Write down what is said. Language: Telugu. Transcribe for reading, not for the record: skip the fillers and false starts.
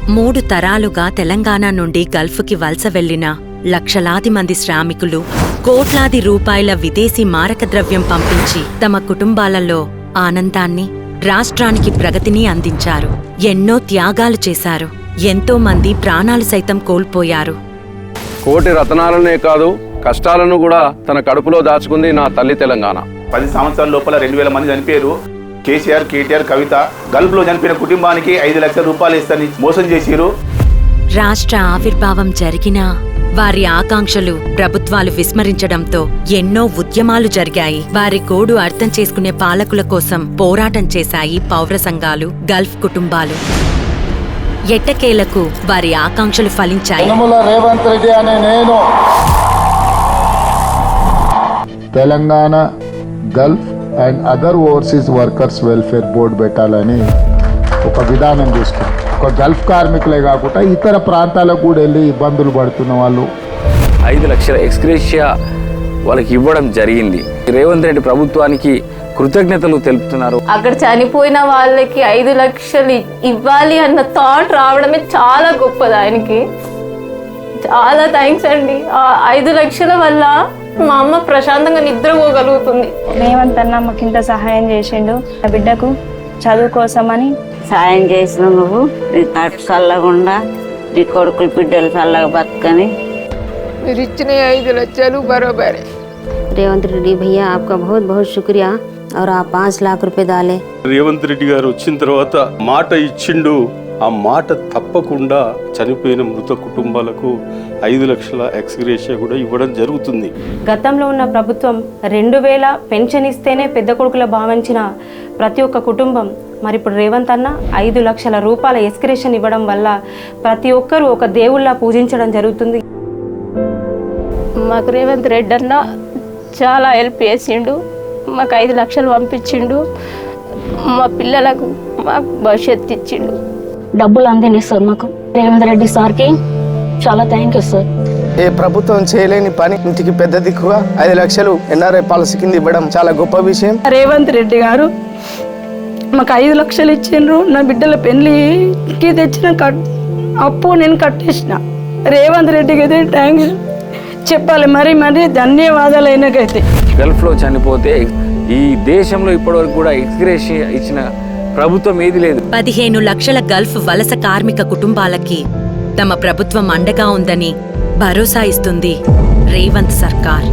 3 తరాలుగా తెలంగాణ నుండి గల్ఫ్కి వలస వెళ్లిన లక్షలాది మంది శ్రామికులు కోట్లాది రూపాయల విదేశీ మారకద్రవ్యం పంపించి తమ కుటుంబాలలో ఆనందాన్ని, రాష్ట్రానికి ప్రగతిని అందించారు. ఎన్నో త్యాగాలు చేశారు. ఎంతో మంది ప్రాణాలు సైతం కోల్పోయారు. కోటి రతనాలనే కాదు, కష్టాలను కూడా తన కడుపులో దాచుకుంది నా తల్లి తెలంగాణ. 10 సంవత్సరాల లోపల 2000 మంది చనిపోయారు. కేసీఆర్, కేటీఆర్, కవిత గల్ఫ్లో చనిపోయిన కుటుంబానికి 5 లక్షల రూపాయలు ఇస్తారని మోసం చేసిరు. రాష్ట్ర ఆవిర్భావం జరిగినా వారి ఆకాంక్షలు ప్రభుత్వాలు విస్మరించడంతో ఎన్నో ఉద్యమాలు జరిగాయి. వారి గోడు అర్థం చేసుకునే పాలకుల కోసం పోరాటం చేశాయి పౌర సంఘాలు, గల్ఫ్ కుటుంబాలు. ఎట్టకేలకు వారి ఆకాంక్షలు ఫలించాయి. రేవంత్ రెడ్డి అనే నేను Telangana Gulf and other overseas workers welfare board పెట్టాలని ఒక విధానం తీసుకున్నాం. ఒక గల్ఫ్ కార్మికులే కాకుండా ఇతర ప్రాంతాలకు కూడా వెళ్ళి ఇబ్బందులు పడుతున్న వాళ్ళు 5 లక్షల ఎక్స్గ్రేషియా వాళ్ళకి ఇవ్వడం జరిగింది. రేవంత్ రెడ్డి ప్రభుత్వానికి కృతజ్ఞతలు తెలుపుతున్నారు. అక్కడ చనిపోయిన వాళ్ళకి 5 లక్షలు ఇవ్వాలి అన్న థాట్ రావడమే చాలా గొప్పది. ఆయనకి చాలా థ్యాంక్స్ అండి. 5 లక్షల వల్ల మా అమ్మ ప్రశాంతంగా నిద్రపోగలుగుతుంది. రేవంత్ అన్న మాకు ఇంత సహాయం చేసిండు. నా బిడ్డకు చదువు కోసమని సాయం చేసిన నువ్వు నీ కట్టు చల్లకుండా నీ కొడుకులు బిడ్డలు చల్లగా బతుకని మీరు ఇచ్చిన 5 లక్షలు బరోబరే. రేవంత్ రెడ్డి భయ్యా आपका बहुत बहुत शुक्रिया और आप 5 लाख रुपए डाले. రేవంత్ రెడ్డి గారు వచ్చిన తర్వాత మాట ఇచ్చిండు. ఆ మాట తప్పకుండా చనిపోయిన మృత కుటుంబాలకు 5 లక్షల ఎక్స్గ్రేషియా కూడా ఇవ్వడం జరుగుతుంది. గతంలో ఉన్న ప్రభుత్వం 2000 పెన్షన్ ఇస్తేనే పెద్ద కొడుకుల భావించిన ప్రతి ఒక్క కుటుంబం మరి ఇప్పుడు రేవంత్ అన్న 5 లక్షల రూపాయల ఎక్స్గ్రేషన్ ఇవ్వడం వల్ల ప్రతి ఒక్కరూ ఒక దేవుళ్ళ పూజించడం జరుగుతుంది. మాకు రేవంత్ రెడ్డి అన్న చాలా హెల్ప్ చేసిండు. మాకు 5 లక్షలు పంపించిండు. మా పిల్లలకు మాకు భవిష్యత్తు ఇచ్చిండు. డబ్బులు అందిని సార్ మాకు రేవంత్ రెడ్డి సార్కి చాలా థ్యాంక్ యూ సార్. ఏ ప్రభుత్వం చేయలేని పని ఇంటికి పెద్ద దిక్కుగా 5 లక్షలు ఎన్ఆర్ఐ పాలసీ కింద ఇవ్వడం చాలా గొప్ప విషయం. రేవంత్ రెడ్డి గారు మాకు 5 లక్షలు ఇచ్చిండ్రు. నా బిడ్డల పెళ్లికి తెచ్చిన అప్పు నేను కట్టేసిన. రేవంత్ రెడ్డికి అయితే థ్యాంక్స్ చెప్పాలి. మరి ధన్యవాదాలు. అయినకైతే గల్ఫ్లో చనిపోతే ఈ దేశంలో ఇప్పటివరకు కూడా ఎక్స్గ్రేషియా ఇచ్చిన ప్రభుత్వం ఏది లేదు. 15 లక్షల గల్ఫ్ వలస కార్మిక కుటుంబాలకి తమ ప్రభుత్వం అండగా ఉందని భరోసా ఇస్తుంది రేవంత్ సర్కార్.